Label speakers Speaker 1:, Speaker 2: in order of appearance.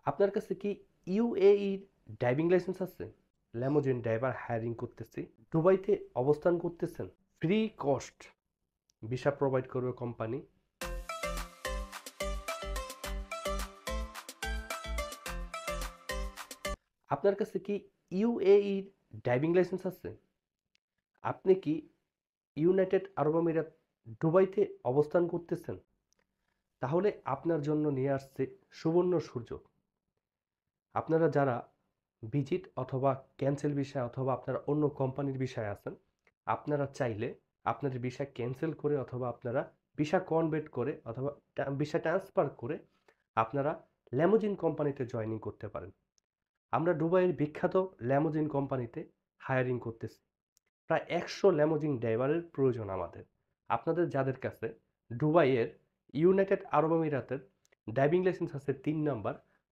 Speaker 1: আপনার কাছে কি ইউএইর ড্রাইভিং লাইসেন্স আছে? ল্যামোজিন ড্রাইভার হায়ারিং করতেছি। দুবাইতে অবস্থান করতেছেন। ফ্রি কস্ট ভিসা প্রোভাইড করবে কোম্পানি। আপনার কাছে কি ইউএইর ড্রাইভিং লাইসেন্স আছে? আপনি কি ইউনাইটেড আরব আমিরাত দুবাইতে অবস্থান করতেছেন? তাহলে আপনার জন্য নিয়ে আসছে সুবর্ণ সুযোগ। আপনারা যারা ভিজিট অথবা ক্যান্সেল ভিসা অথবা আপনারা অন্য কোম্পানির ভিসায় আছেন, আপনারা চাইলে আপনাদের ভিসা ক্যান্সেল করে অথবা আপনারা ভিসা কনভার্ট করে অথবা ভিসা ট্রান্সফার করে আপনারা ল্যামোজিন কোম্পানিতে জয়েনিং করতে পারেন। আমরা দুবাইয়ের বিখ্যাত ল্যামোজিন কোম্পানিতে হায়ারিং করতেছি। প্রায় 100 ল্যামোজিন ড্রাইভারের প্রয়োজন আমাদের। আপনাদের যাদের কাছে দুবাইয়ের ইউনাইটেড আরব আমিরাতের ড্রাইভিং লাইসেন্স আছে 3 নাম্বার,